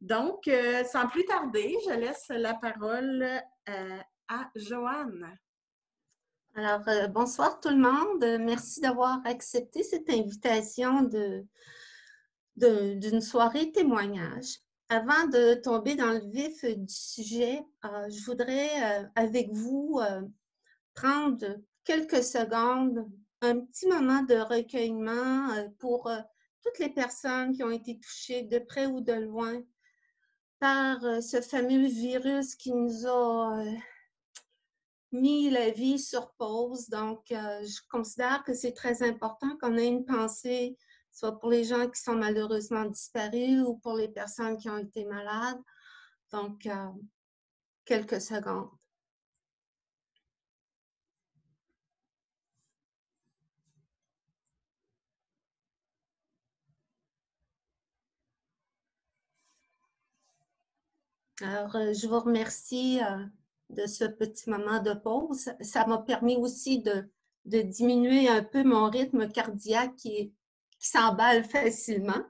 Donc, sans plus tarder, je laisse la parole à Joanne. Alors, bonsoir tout le monde. Merci d'avoir accepté cette invitation d'une soirée témoignage. Avant de tomber dans le vif du sujet, je voudrais avec vous prendre quelques secondes, un petit moment de recueillement pour toutes les personnes qui ont été touchées de près ou de loin par ce fameux virus qui nous a mis la vie sur pause. Donc, je considère que c'est très important qu'on ait une pensée, soit pour les gens qui sont malheureusement disparus ou pour les personnes qui ont été malades. Donc, quelques secondes. Alors, je vous remercie de ce petit moment de pause. Ça m'a permis aussi de diminuer un peu mon rythme cardiaque qui s'emballe facilement.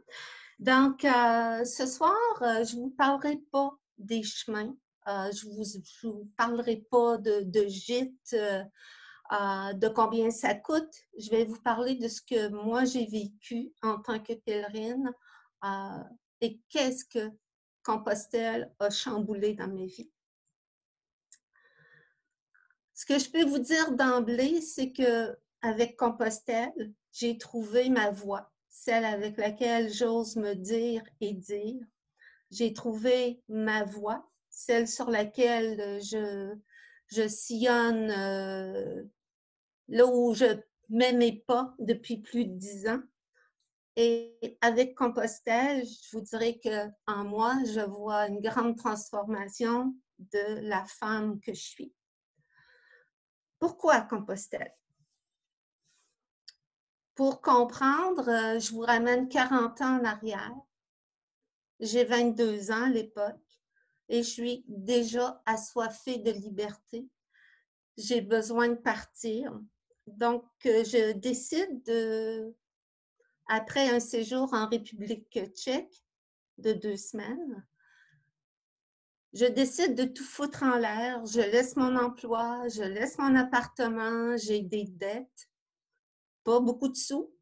Donc, ce soir, je ne vous parlerai pas des chemins. Je ne vous parlerai pas de gîtes, de combien ça coûte. Je vais vous parler de ce que moi j'ai vécu en tant que pèlerine et qu'est-ce que Compostelle a chamboulé dans ma vie. Ce que je peux vous dire d'emblée, c'est qu'avec Compostelle, j'ai trouvé ma voix, celle avec laquelle j'ose me dire et dire. J'ai trouvé ma voie, celle sur laquelle je sillonne là où je mets mes pas depuis plus de 10 ans. Et avec Compostelle, je vous dirais qu'en moi, je vois une grande transformation de la femme que je suis. Pourquoi Compostelle? Pour comprendre, je vous ramène 40 ans en arrière. J'ai 22 ans à l'époque et je suis déjà assoiffée de liberté. J'ai besoin de partir. Donc, je décide après un séjour en République tchèque de 2 semaines, je décide de tout foutre en l'air. Je laisse mon emploi, je laisse mon appartement, j'ai des dettes, pas beaucoup de sous,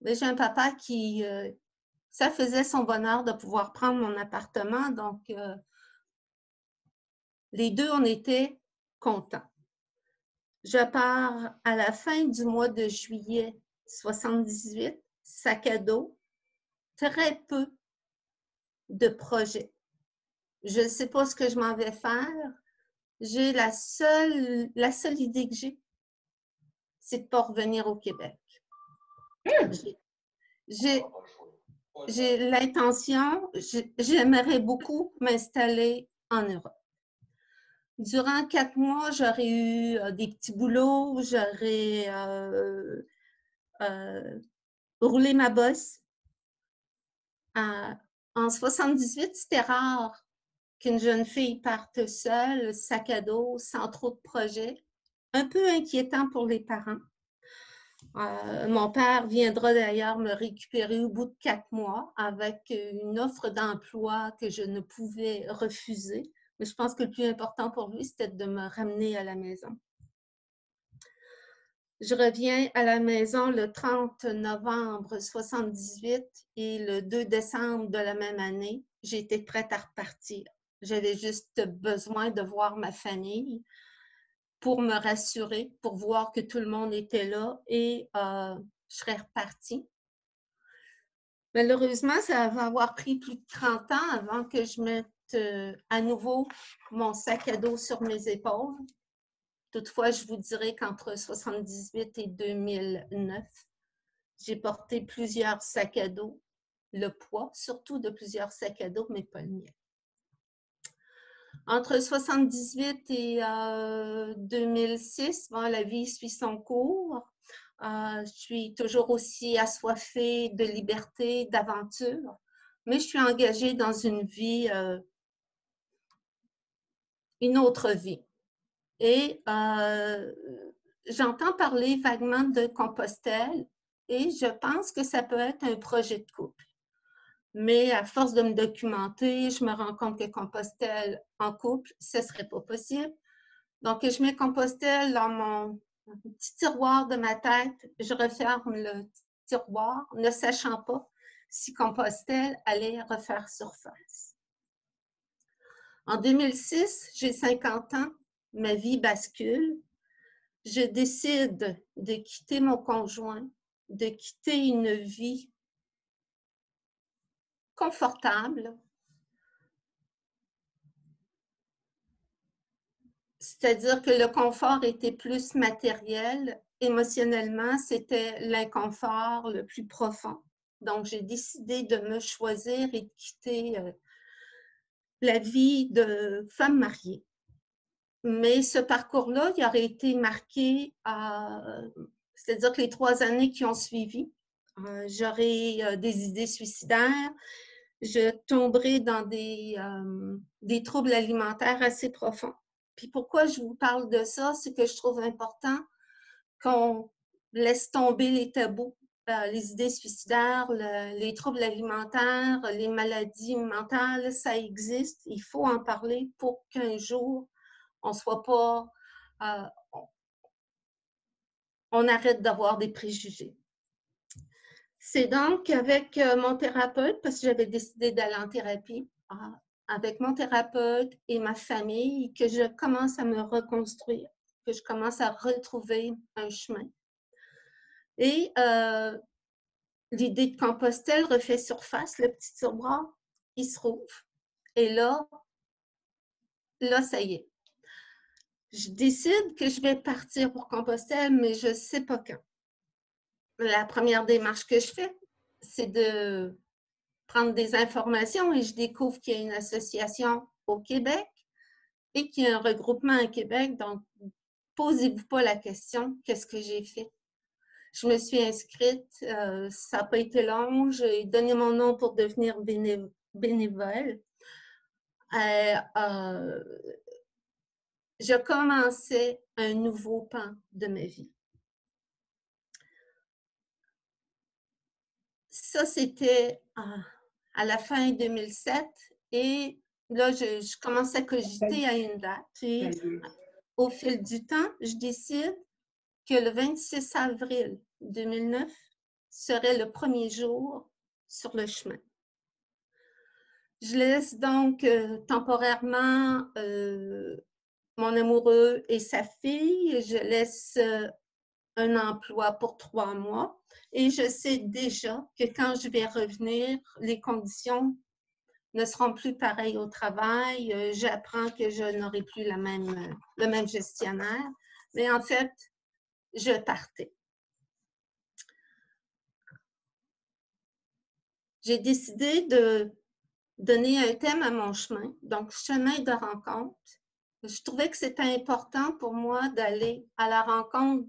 mais j'ai un papa qui, ça faisait son bonheur de pouvoir prendre mon appartement. Donc, les deux, on était contents. Je pars à la fin du mois de juillet 78, sac à dos, très peu de projets. Je ne sais pas ce que je m'en vais faire. J'ai la seule idée que c'est de ne pas revenir au Québec. J'ai l'intention, j'aimerais beaucoup m'installer en Europe. Durant 4 mois, j'aurais eu des petits boulots, j'aurais roulé ma bosse. En 78, c'était rare qu'une jeune fille parte seule, sac à dos, sans trop de projets. Un peu inquiétant pour les parents. Mon père viendra d'ailleurs me récupérer au bout de 4 mois avec une offre d'emploi que je ne pouvais refuser. Mais je pense que le plus important pour lui, c'était de me ramener à la maison. Je reviens à la maison le 30 novembre 78 et le 2 décembre de la même année, j'étais prête à repartir. J'avais juste besoin de voir ma famille pour me rassurer, pour voir que tout le monde était là et je serais repartie. Malheureusement, ça va avoir pris plus de 30 ans avant que je mette à nouveau mon sac à dos sur mes épaules. Toutefois, je vous dirais qu'entre 78 et 2009, j'ai porté plusieurs sacs à dos, le poids surtout de plusieurs sacs à dos, mais pas le mien. Entre 78 et 2006, bon, la vie suit son cours. Je suis toujours aussi assoiffée de liberté, d'aventure, mais je suis engagée dans une vie, une autre vie. Et j'entends parler vaguement de Compostelle et je pense que ça peut être un projet de couple. Mais à force de me documenter, je me rends compte que Compostelle en couple, ce ne serait pas possible. Donc, je mets Compostelle dans mon petit tiroir de ma tête. Je referme le tiroir, ne sachant pas si Compostelle allait refaire surface. En 2006, j'ai 50 ans, ma vie bascule. Je décide de quitter mon conjoint, de quitter une vie confortable, c'est-à-dire que le confort était plus matériel. Émotionnellement, c'était l'inconfort le plus profond. Donc, j'ai décidé de me choisir et de quitter la vie de femme mariée. Mais ce parcours-là, il aurait été marqué, c'est-à-dire que les 3 années qui ont suivi, j'aurais des idées suicidaires, je tomberai dans des troubles alimentaires assez profonds. Puis pourquoi je vous parle de ça, c'est que je trouve important qu'on laisse tomber les tabous, les idées suicidaires, les troubles alimentaires, les maladies mentales, ça existe. Il faut en parler pour qu'un jour, on ne soit pas... on arrête d'avoir des préjugés. C'est donc avec mon thérapeute, parce que j'avais décidé d'aller en thérapie, avec mon thérapeute et ma famille, que je commence à me reconstruire, que je commence à retrouver un chemin. Et l'idée de Compostelle refait surface, le petit tiroir, il se rouvre. Et là, ça y est. Je décide que je vais partir pour Compostelle, mais je ne sais pas quand. La première démarche que je fais, c'est de prendre des informations et je découvre qu'il y a une association au Québec et qu'il y a un regroupement à Québec. Donc, posez-vous pas la question, qu'est-ce que j'ai fait? Je me suis inscrite, ça n'a pas été long, j'ai donné mon nom pour devenir bénévole. Je commençais un nouveau pan de ma vie. Ça, c'était à la fin 2007 et là, je commence à cogiter à une date. Et au fil du temps, je décide que le 26 avril 2009 serait le premier jour sur le chemin. Je laisse donc temporairement mon amoureux et sa fille. Je laisse un emploi pour 3 mois et je sais déjà que quand je vais revenir, les conditions ne seront plus pareilles au travail. J'apprends que je n'aurai plus le même gestionnaire. Mais en fait, je partais. J'ai décidé de donner un thème à mon chemin, donc chemin de rencontre. Je trouvais que c'était important pour moi d'aller à la rencontre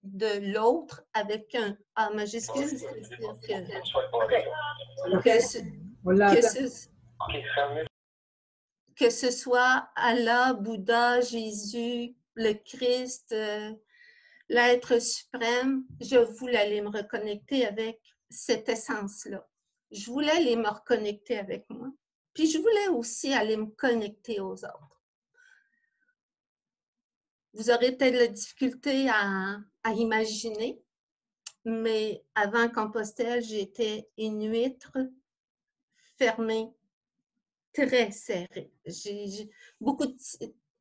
de l'autre avec un A majuscule, c'est-à-dire que ce soit Allah, Bouddha, Jésus, le Christ, l'être suprême, je voulais aller me reconnecter avec cette essence-là. Je voulais aller me reconnecter avec moi. Puis je voulais aussi aller me connecter aux autres. Vous aurez peut-être la difficulté à imaginer, mais avant Compostelle, j'étais une huître fermée, très serrée. J'ai beaucoup de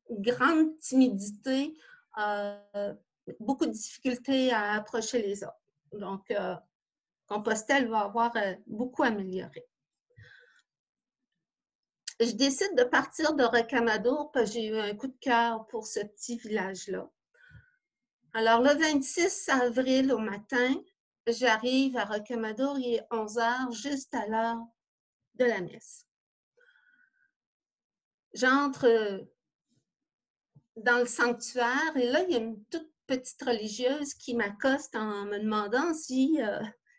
grande timidité, beaucoup de difficultés à approcher les autres. Donc, Compostelle va avoir beaucoup amélioré. Je décide de partir de Rocamadour parce que j'ai eu un coup de cœur pour ce petit village-là. Alors, le 26 avril au matin, j'arrive à Rocamadour, il est 11 h, juste à l'heure de la messe. J'entre dans le sanctuaire et là, il y a une toute petite religieuse qui m'accoste en me demandant si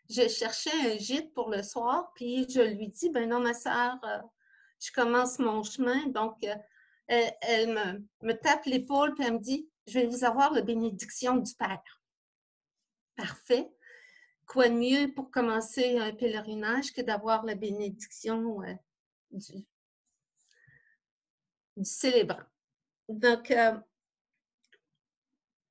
je cherchais un gîte pour le soir. Puis je lui dis, ben non, ma sœur, je commence mon chemin. Donc, elle me tape l'épaule puis elle me dit, je vais vous avoir la bénédiction du Père. Parfait. quoi de mieux pour commencer un pèlerinage que d'avoir la bénédiction du célébrant. Donc,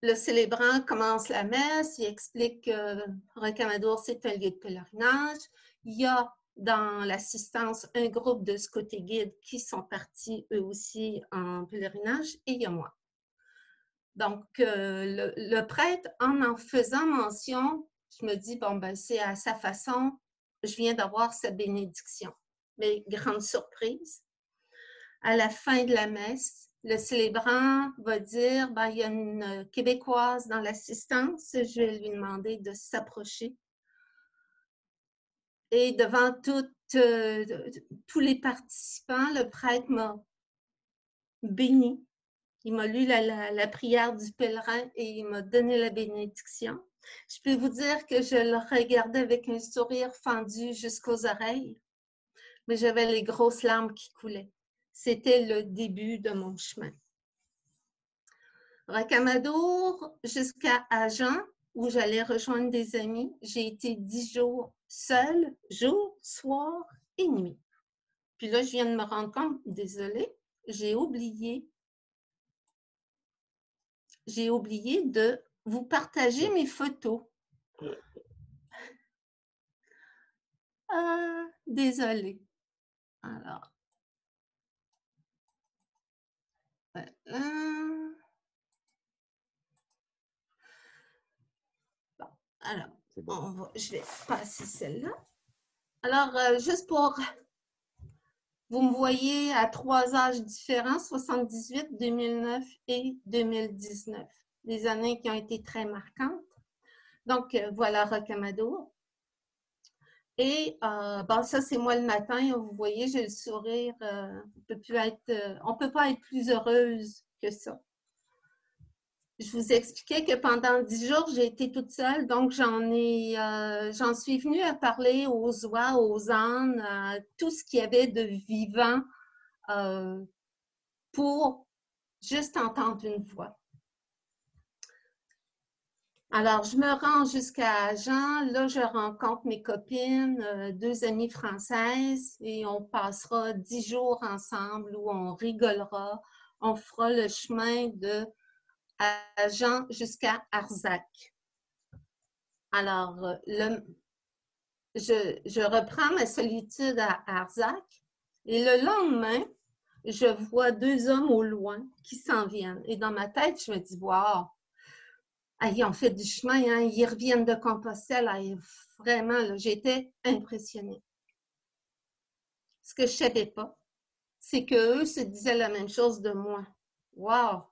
le célébrant commence la messe, il explique que Rocamadour, c'est un lieu de pèlerinage. Il y a dans l'assistance un groupe de scouts et guides qui sont partis eux aussi en pèlerinage, et il y a moi. Donc, le prêtre, en faisant mention, je me dis, bon, ben, c'est à sa façon, je viens d'avoir sa bénédiction. Mais grande surprise, à la fin de la messe, le célébrant va dire, ben, il y a une Québécoise dans l'assistance, je vais lui demander de s'approcher. Et devant tous les participants, le prêtre m'a béni. Il m'a lu la prière du pèlerin et il m'a donné la bénédiction. Je peux vous dire que je le regardais avec un sourire fendu jusqu'aux oreilles, mais j'avais les grosses larmes qui coulaient. C'était le début de mon chemin. Rocamadour jusqu'à Agen, où j'allais rejoindre des amis. J'ai été 10 jours seule, jour, soir et nuit. Puis là, je viens de me rendre compte, désolée, j'ai oublié de vous partager mes photos. Désolée. Alors. Bon, alors, bon. Je vais passer celle-là. Alors, juste pour... Vous me voyez à 3 âges différents, 78, 2009 et 2019. Des années qui ont été très marquantes. Donc, voilà Rocamadour. Et bon, ça, c'est moi le matin. Vous voyez, j'ai le sourire. On ne peut pas être plus heureuse que ça. Je vous expliquais que pendant 10 jours, j'ai été toute seule. Donc, j'en suis venue à parler aux oies, aux ânes, à tout ce qu'il y avait de vivant pour juste entendre une voix. Alors, je me rends jusqu'à Agen. Là, je rencontre mes copines, 2 amies françaises, et on passera 10 jours ensemble où on rigolera. On fera le chemin de Agen jusqu'à Arzac. Alors, je reprends ma solitude à Arzac, et le lendemain, je vois 2 hommes au loin qui s'en viennent. Et dans ma tête, je me dis, wow! Ils ont fait du chemin, hein, ils reviennent de Compostelle. Vraiment, j'étais impressionnée. Ce que je ne savais pas, c'est qu'eux se disaient la même chose de moi. Wow!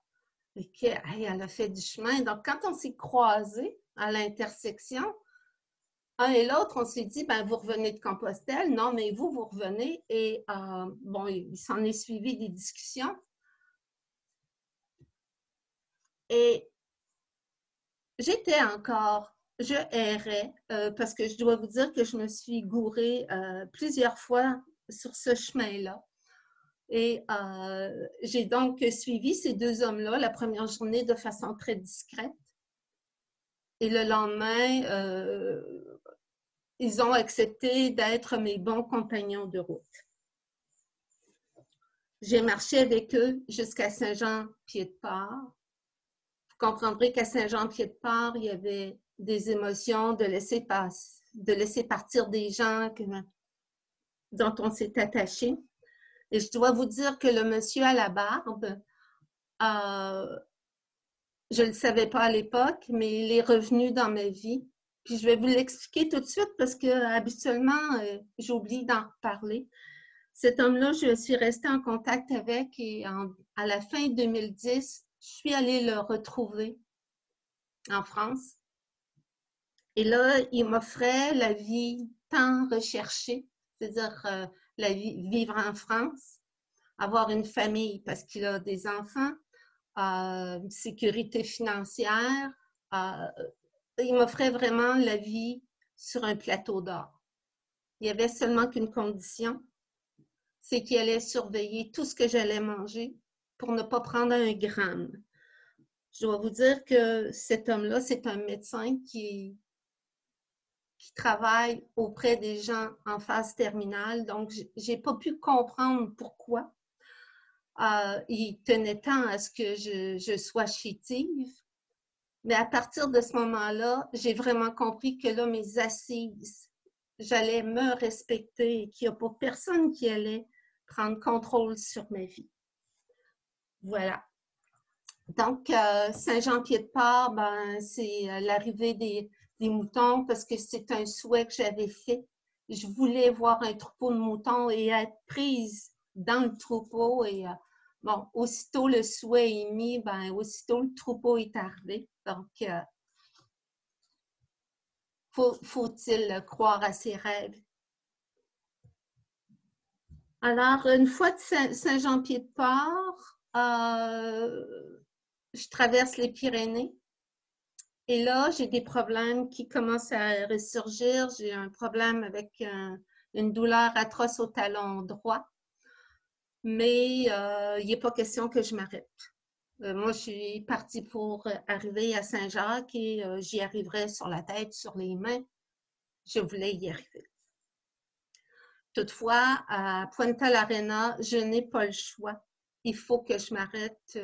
Elle a fait du chemin. Donc, quand on s'est croisés à l'intersection, un et l'autre, on s'est dit, ben, vous revenez de Compostelle. Non, mais vous revenez. Et bon, il s'en est suivi des discussions. Et je errais parce que je dois vous dire que je me suis gourée plusieurs fois sur ce chemin-là. Et j'ai donc suivi ces 2 hommes-là la première journée de façon très discrète. Et le lendemain, ils ont accepté d'être mes bons compagnons de route. J'ai marché avec eux jusqu'à Saint-Jean-Pied-de-Port. Vous comprendrez qu'à Saint-Jean-Pied-de-Port, il y avait des émotions de laisser partir des gens dont on s'est attaché. Et je dois vous dire que le monsieur à la barbe, je ne le savais pas à l'époque, mais il est revenu dans ma vie. Puis je vais vous l'expliquer tout de suite parce que habituellement, j'oublie d'en reparler. Cet homme-là, je suis restée en contact avec et à la fin 2010, je suis allée le retrouver en France. Et là, il m'offrait la vie tant recherchée, c'est-à-dire la vie, vivre en France, avoir une famille parce qu'il a des enfants, une sécurité financière. Il m'offrait vraiment la vie sur un plateau d'or. Il n'y avait seulement qu'une condition, c'est qu'il allait surveiller tout ce que j'allais manger pour ne pas prendre un gramme. Je dois vous dire que cet homme-là, c'est un médecin qui qui travaille auprès des gens en phase terminale. Donc, j'ai pas pu comprendre pourquoi il tenait tant à ce que je sois chétive. Mais à partir de ce moment-là, j'ai vraiment compris que là, mes assises, j'allais me respecter et qu'il n'y a pas personne qui allait prendre contrôle sur ma vie. Voilà. Donc, Saint-Jean-Pied-de-Port, ben, c'est l'arrivée des moutons parce que c'est un souhait que j'avais fait. Je voulais voir un troupeau de moutons et être prise dans le troupeau. Et bon, aussitôt le souhait est mis, ben, aussitôt le troupeau est arrivé. Donc, faut-il croire à ses rêves? Alors, une fois de Saint-Jean-Pied-de-Port, je traverse les Pyrénées. Et là, j'ai des problèmes qui commencent à ressurgir. J'ai un problème avec une douleur atroce au talon droit. Mais il n'est pas question que je m'arrête. Moi, je suis partie pour arriver à Saint-Jacques et j'y arriverai sur la tête, sur les mains. Je voulais y arriver. Toutefois, à Punta l'Arenas, je n'ai pas le choix. Il faut que je m'arrête.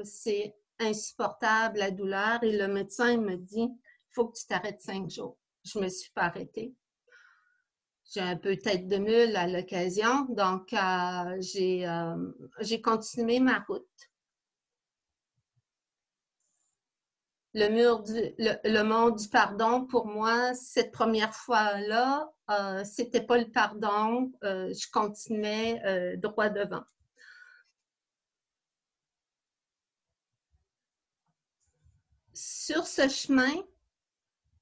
C'est insupportable, la douleur. Et le médecin me dit, il faut que tu t'arrêtes 5 jours. Je ne me suis pas arrêtée. J'ai un peu tête de mule à l'occasion, donc j'ai continué ma route. Le monde du pardon, pour moi, cette première fois-là, c'était pas le pardon. Je continuais droit devant. Sur ce chemin,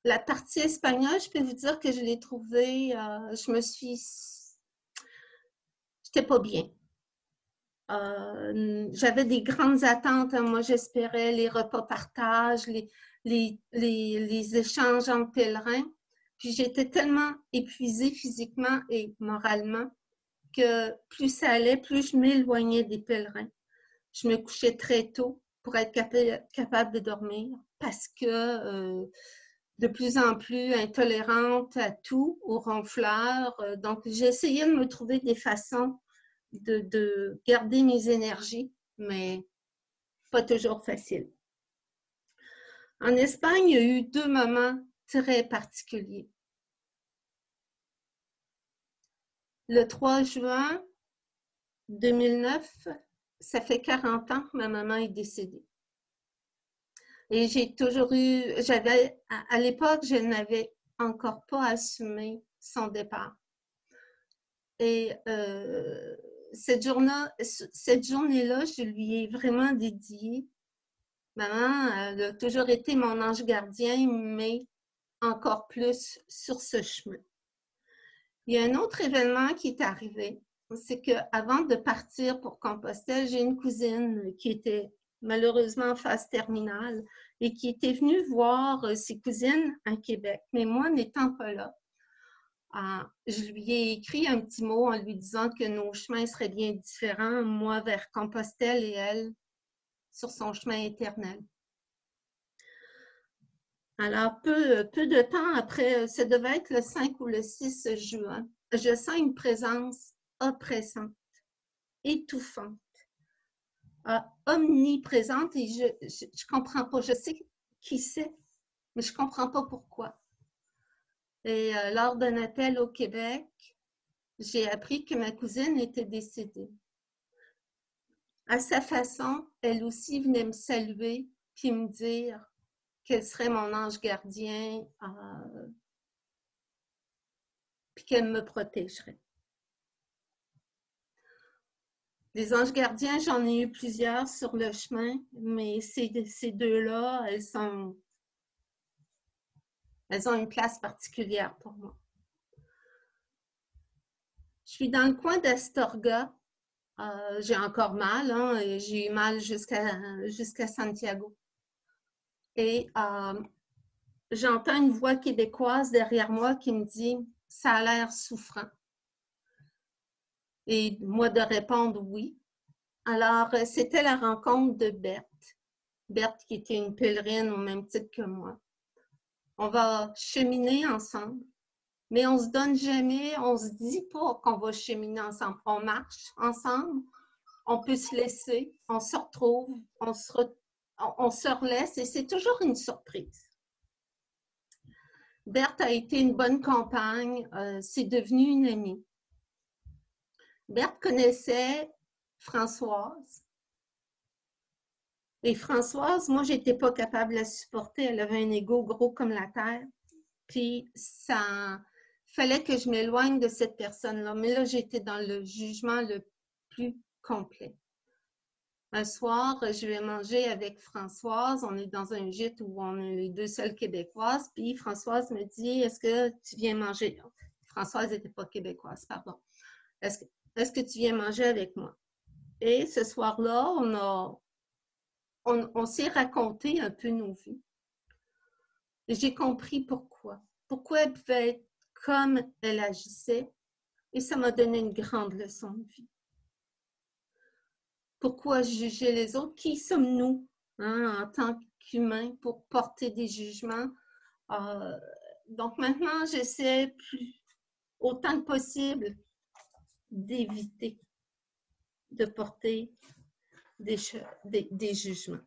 la partie espagnole, je peux vous dire que je l'ai trouvée, j'étais pas bien. J'avais des grandes attentes. Moi, j'espérais les repas partage, les échanges entre pèlerins. Puis j'étais tellement épuisée physiquement et moralement que plus ça allait, plus je m'éloignais des pèlerins. Je me couchais très tôt pour être capable de dormir parce que de plus en plus intolérante à tout, aux ronfleurs. Donc, j'ai essayé de me trouver des façons de garder mes énergies, mais pas toujours facile. En Espagne, il y a eu 2 moments très particuliers. Le 3 juin 2009, ça fait 40 ans que ma maman est décédée. Et j'ai toujours eu, à l'époque, je n'avais encore pas assumé son départ. Et cette journée-là, je lui ai vraiment dédié. Maman, elle a toujours été mon ange gardien, mais encore plus sur ce chemin. Il y a un autre événement qui est arrivé, c'est qu'avant de partir pour Compostelle, j'ai une cousine qui était malheureusement en phase terminale et qui était venue voir ses cousines à Québec. Mais moi, n'étant pas là, je lui ai écrit un petit mot en lui disant que nos chemins seraient bien différents, moi vers Compostelle et elle sur son chemin éternel. Alors, peu de temps après, ça devait être le 5 ou le 6 juin, je sens une présence oppressante, étouffante, omniprésente et je ne comprends pas. Je sais qui c'est, mais je ne comprends pas pourquoi. Et lors d'un appel au Québec, j'ai appris que ma cousine était décédée. À sa façon, elle aussi venait me saluer puis me dire qu'elle serait mon ange gardien puis qu'elle me protégerait. Les anges gardiens, j'en ai eu plusieurs sur le chemin, mais ces 2-là, elles ont une place particulière pour moi. Je suis dans le coin d'Astorga. J'ai encore mal, hein, et j'ai eu mal jusqu'à Santiago. Et j'entends une voix québécoise derrière moi qui me dit « ça a l'air souffrant ». Et moi de répondre « oui ». Alors, c'était la rencontre de Berthe. Berthe qui était une pèlerine au même titre que moi. On va cheminer ensemble. mais on se donne jamais, on se dit pas qu'on va cheminer ensemble. On marche ensemble, on peut se laisser, on se retrouve, on se relaisse et c'est toujours une surprise. Berthe a été une bonne compagne, c'est devenu une amie. Berthe connaissait Françoise. Et Françoise, moi, j'étais pas capable de la supporter. Elle avait un ego gros comme la terre. Puis, ça fallait que je m'éloigne de cette personne-là. Mais là, j'étais dans le jugement le plus complet. Un soir, je vais manger avec Françoise. On est dans un gîte où on est les deux seules Québécoises. Puis, Françoise me dit, est-ce que tu viens manger? Françoise n'était pas québécoise, pardon. Est-ce que tu viens manger avec moi? Et ce soir-là, on s'est raconté un peu nos vies. J'ai compris pourquoi. Pourquoi elle pouvait être comme elle agissait. Et ça m'a donné une grande leçon de vie. Pourquoi juger les autres? Qui sommes-nous en tant qu'humains pour porter des jugements? Donc maintenant, j'essaie autant que possible d'éviter de porter des jugements.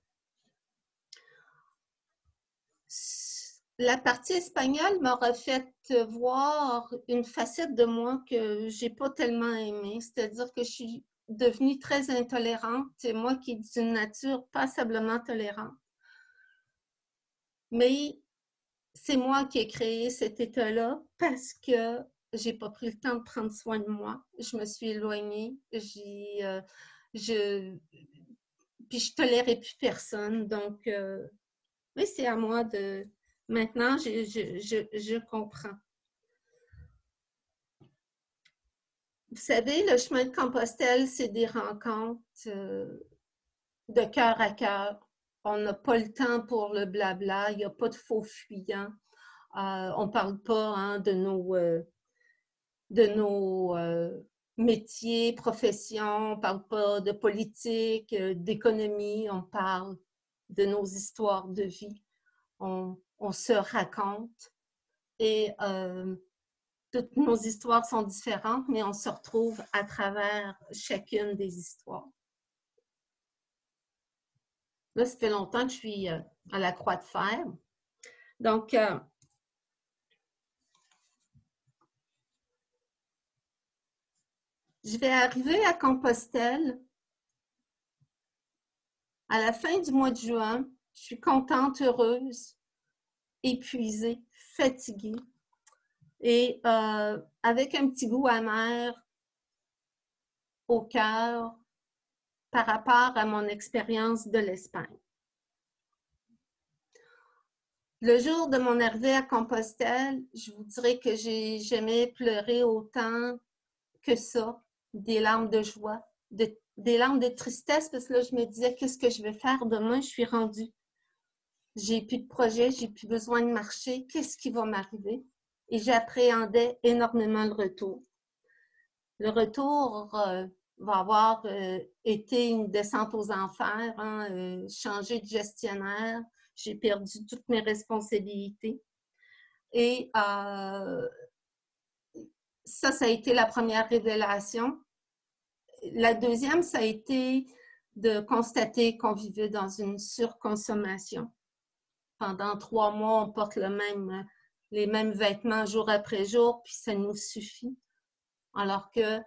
La partie espagnole m'aura fait voir une facette de moi que j'ai pas tellement aimée, c'est-à-dire que je suis devenue très intolérante. C'est moi qui est d'une nature passablement tolérante. Mais c'est moi qui ai créé cet état-là parce que j'ai pas pris le temps de prendre soin de moi. Je me suis éloignée. Puis je tolérais plus personne. Donc, mais c'est à moi de... Maintenant, je comprends. Vous savez, le chemin de Compostelle, c'est des rencontres de cœur à cœur. On n'a pas le temps pour le blabla, il n'y a pas de faux fuyants. On ne parle pas de nos métiers, professions, on ne parle pas de politique, d'économie, on parle de nos histoires de vie. On se raconte et toutes nos histoires sont différentes, mais on se retrouve à travers chacune des histoires. Là, ça fait longtemps que je suis à la Croix de Fer. Donc, je vais arriver à Compostelle à la fin du mois de juin. Je suis contente, heureuse, épuisée, fatiguée et avec un petit goût amer au cœur par rapport à mon expérience de l'Espagne. Le jour de mon arrivée à Compostelle, je vous dirais que j'ai jamais pleuré autant que ça, des larmes de joie, des larmes de tristesse, parce que là, je me disais, qu'est-ce que je vais faire demain? Je suis rendue. J'ai plus de projet, j'ai plus besoin de marcher. Qu'est-ce qui va m'arriver? Et j'appréhendais énormément le retour. Le retour va avoir été une descente aux enfers, changer de gestionnaire. J'ai perdu toutes mes responsabilités. Et ça a été la première révélation. La deuxième, ça a été de constater qu'on vivait dans une surconsommation. Pendant 3 mois, on porte les mêmes vêtements jour après jour, puis ça nous suffit. Alors que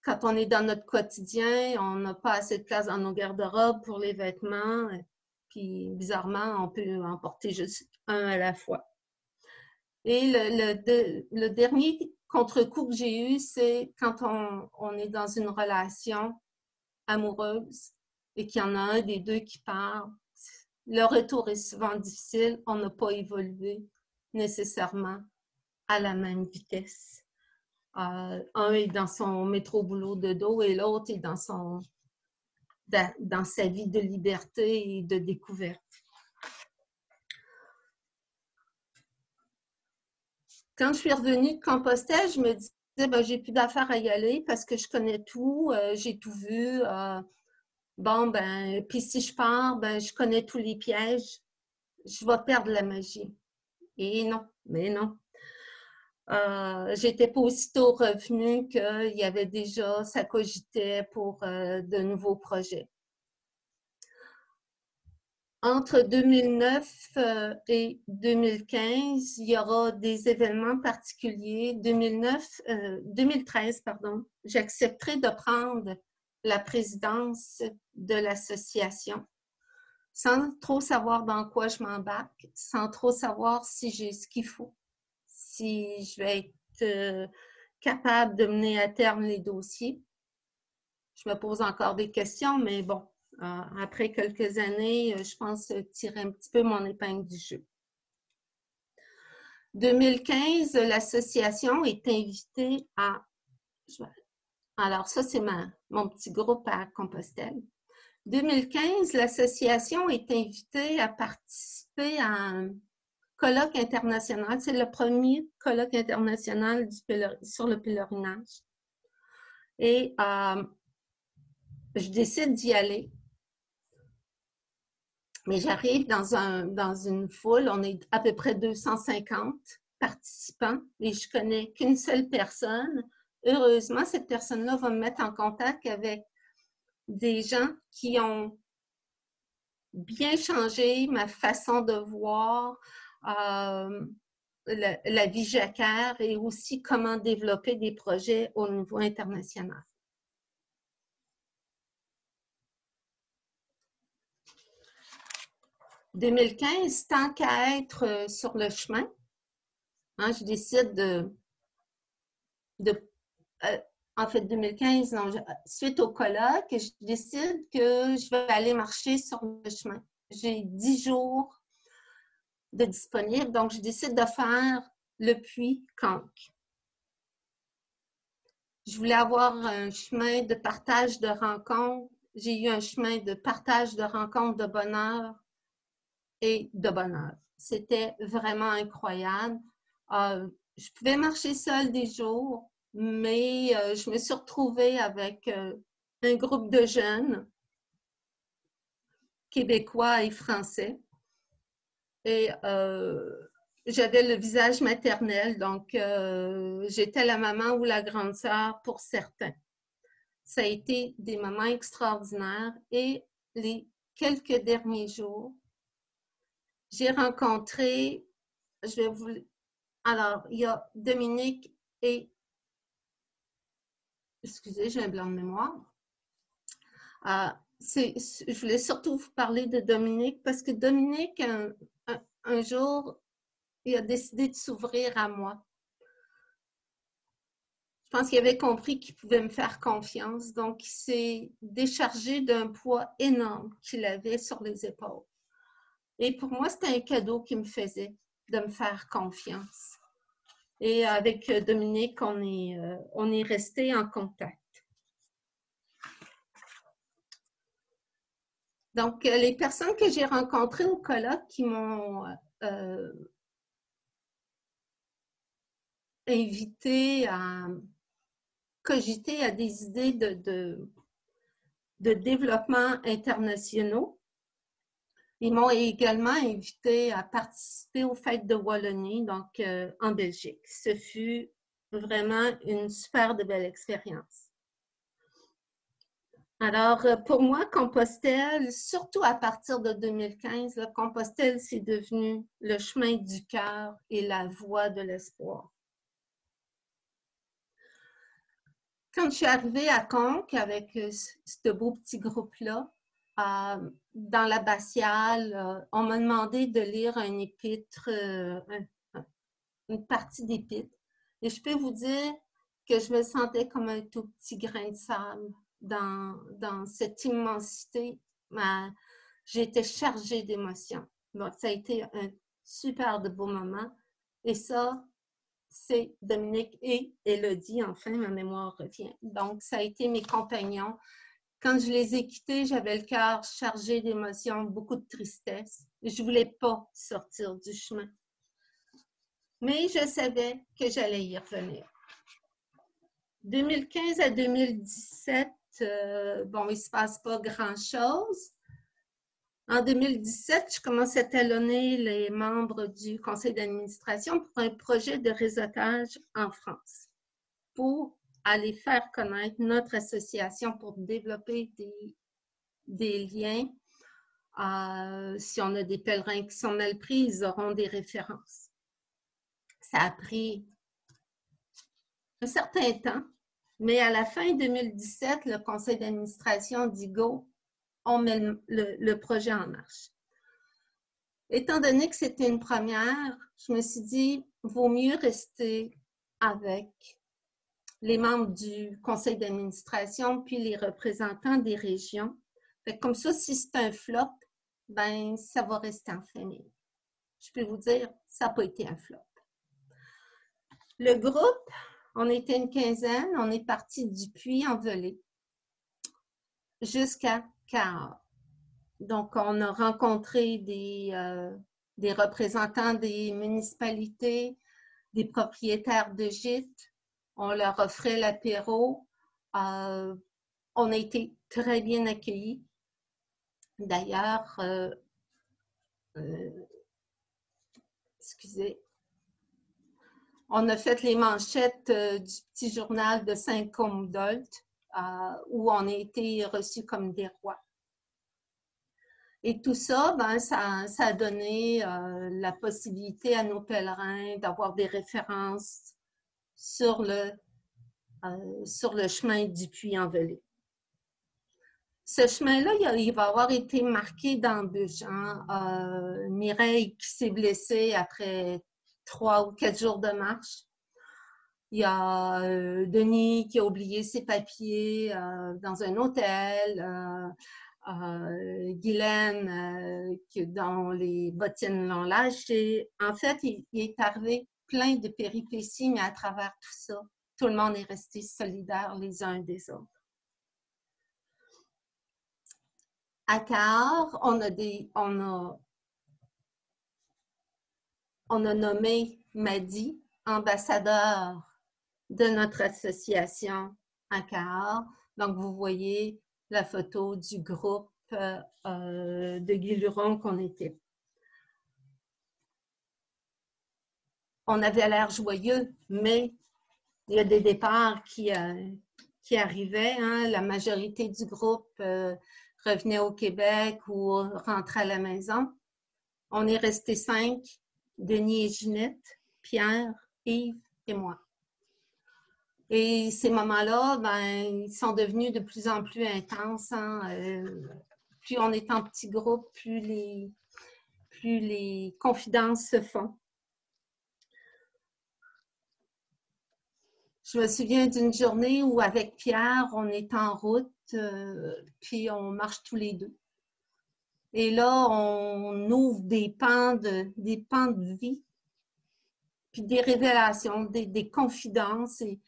quand on est dans notre quotidien, on n'a pas assez de place dans nos garde-robes pour les vêtements. Puis, bizarrement, on peut en porter juste un à la fois. Et le dernier contre-coup que j'ai eu, c'est quand on est dans une relation amoureuse et qu'il y en a un des deux qui part. Le retour est souvent difficile. On n'a pas évolué nécessairement à la même vitesse. Un est dans son métro-boulot de dos et l'autre est dans sa vie de liberté et de découverte. Quand je suis revenue de Compostelle, je me disais, ben, j'ai plus d'affaires à y aller parce que je connais tout, j'ai tout vu. Bon, ben, puis si je pars, ben, je connais tous les pièges. Je vais perdre la magie. Et non, mais non. J'étais pas aussitôt revenue qu'il y avait déjà, ça cogitait pour de nouveaux projets. Entre 2009 et 2015, il y aura des événements particuliers. 2013, pardon, j'accepterai de prendre la présidence de l'association sans trop savoir dans quoi je m'embarque, sans trop savoir si j'ai ce qu'il faut, si je vais être capable de mener à terme les dossiers. Je me pose encore des questions, mais bon, après quelques années, je pense tirer un petit peu mon épingle du jeu. 2015, l'association est invitée à... Alors, ça, c'est mon petit groupe à Compostelle. 2015, l'association est invitée à participer à un colloque international. C'est le premier colloque international sur le pèlerinage. Et je décide d'y aller. Mais j'arrive dans une foule, on est à peu près 250 participants et je connais qu'une seule personne. Heureusement, cette personne-là va me mettre en contact avec des gens qui ont bien changé ma façon de voir la vie jacquard et aussi comment développer des projets au niveau international. En 2015, tant qu'à être sur le chemin, hein, je décide en fait, 2015, non, suite au colloque, je décide que je vais aller marcher sur le chemin. J'ai 10 jours de disponible, donc je décide de faire le Puy-Canque. Je voulais avoir un chemin de partage de rencontres. J'ai eu un chemin de partage de rencontres de bonheur et de bonheur. C'était vraiment incroyable. Je pouvais marcher seule des jours, mais je me suis retrouvée avec un groupe de jeunes québécois et français. Et j'avais le visage maternel, donc j'étais la maman ou la grande sœur pour certains. Ça a été des moments extraordinaires et les quelques derniers jours, j'ai rencontré, alors, il y a Dominique et, excusez, j'ai un blanc de mémoire. Je voulais surtout vous parler de Dominique parce que Dominique, un jour, il a décidé de s'ouvrir à moi. Je pense qu'il avait compris qu'il pouvait me faire confiance, donc il s'est déchargé d'un poids énorme qu'il avait sur les épaules. Et pour moi, c'était un cadeau qu'il me faisait de me faire confiance. Et avec Dominique, on est resté en contact. Donc, les personnes que j'ai rencontrées au colloque qui m'ont invité à cogiter à des idées de développement internationaux. Ils m'ont également invité à participer aux Fêtes de Wallonie, donc en Belgique. Ce fut vraiment une super de belle expérience. Alors, pour moi, Compostelle, surtout à partir de 2015, là, Compostelle, c'est devenu le chemin du cœur et la voie de l'espoir. Quand je suis arrivée à Conques avec ce beau petit groupe-là, dans l'abbatiale, on m'a demandé de lire un épître, une partie d'épître. Et je peux vous dire que je me sentais comme un tout petit grain de sable dans cette immensité. J'ai été chargée d'émotions. Donc, ça a été un super de beau moment. Et ça, c'est Dominique et Élodie, enfin, ma mémoire revient. Donc, ça a été mes compagnons. Quand je les ai quittés, j'avais le cœur chargé d'émotions, beaucoup de tristesse. Je ne voulais pas sortir du chemin. Mais je savais que j'allais y revenir. 2015 à 2017, bon, il ne se passe pas grand-chose. En 2017, je commençais à talonner les membres du conseil d'administration pour un projet de réseautage en France, pour aller faire connaître notre association pour développer des liens. Si on a des pèlerins qui sont mal pris, ils auront des références. Ça a pris un certain temps, mais à la fin 2017, le conseil d'administration dit go, on met le projet en marche. Étant donné que c'était une première, je me suis dit, vaut mieux rester avec les membres du conseil d'administration puis les représentants des régions. Fait que comme ça, si c'est un flop, ben ça va rester en famille. Je peux vous dire, ça n'a pas été un flop. Le groupe, on était une quinzaine, on est parti du Puy-en-Velay jusqu'à Cahors. Donc, on a rencontré des représentants des municipalités, des propriétaires de gîtes. On leur offrait l'apéro. On a été très bien accueillis. D'ailleurs, excusez, on a fait les manchettes du petit journal de Saint-Côme-d'Olt, où on a été reçus comme des rois. Et tout ça, ben, ça a donné la possibilité à nos pèlerins d'avoir des références sur le chemin du Puy-en-Velay. Ce chemin-là, il va avoir été marqué d'embûches. Mireille qui s'est blessée après 3 ou 4 jours de marche. Il y a Denis qui a oublié ses papiers dans un hôtel. Guylaine dont les bottines l'ont lâché. En fait, il est arrivé plein de péripéties, mais à travers tout ça, tout le monde est resté solidaire les uns des autres. À Cahors, on a nommé Madi ambassadeur de notre association à Cahors. Donc, vous voyez la photo du groupe de Guiluron qu'on était. On avait l'air joyeux, mais il y a des départs qui arrivaient. Hein. La majorité du groupe revenait au Québec ou rentrait à la maison. On est restés 5, Denis et Ginette, Pierre, Yves et moi. Et ces moments-là, ben, ils sont devenus de plus en plus intenses. Hein. Plus on est en petit groupe, plus les confidences se font. Je me souviens d'une journée où, avec Pierre, on est en route, puis on marche tous les deux. Et là, on ouvre des pans de vie, puis des révélations, des confidences. Et,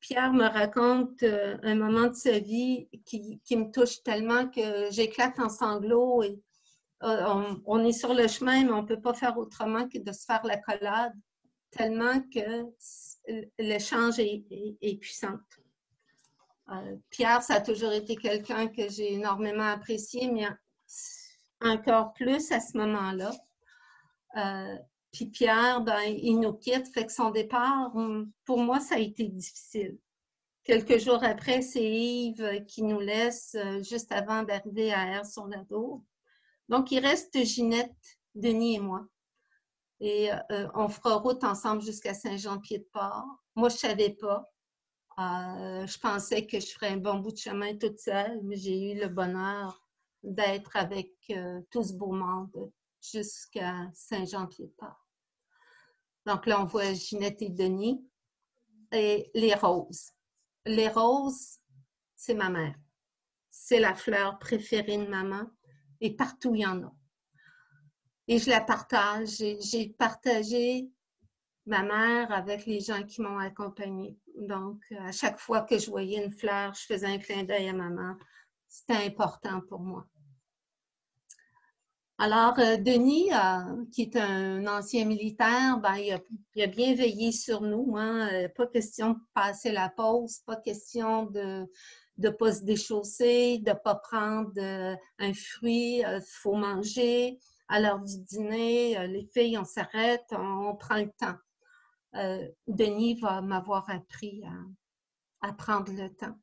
Pierre me raconte un moment de sa vie qui me touche tellement que j'éclate en sanglots. Et, on est sur le chemin, mais on ne peut pas faire autrement que de se faire l'accolade, tellement que l'échange est puissant. Pierre, ça a toujours été quelqu'un que j'ai énormément apprécié, mais encore plus à ce moment-là. Puis Pierre, ben, il nous quitte, fait que son départ, pour moi, ça a été difficile. Quelques jours après, c'est Yves qui nous laisse juste avant d'arriver à Aire-sur-la-Tour. Donc, il reste Ginette, Denis et moi. Et on fera route ensemble jusqu'à Saint-Jean-Pied-de-Port. Moi, je ne savais pas. Je pensais que je ferais un bon bout de chemin toute seule, mais j'ai eu le bonheur d'être avec tout ce beau monde jusqu'à Saint-Jean-Pied-de-Port. Donc là, on voit Ginette et Denis et les roses. Les roses, c'est ma mère. C'est la fleur préférée de maman et partout, il y en a. Et je la partage. J'ai partagé ma mère avec les gens qui m'ont accompagnée. Donc, à chaque fois que je voyais une fleur, je faisais un clin d'œil à maman. C'était important pour moi. Alors, Denis, qui est un ancien militaire, ben, il a bien veillé sur nous. Hein? Pas question de passer la pause, pas question de de ne pas se déchausser, de ne pas prendre un fruit, il faut manger. À l'heure du dîner, les filles, on s'arrête, on prend le temps. Denis va m'avoir appris à prendre le temps,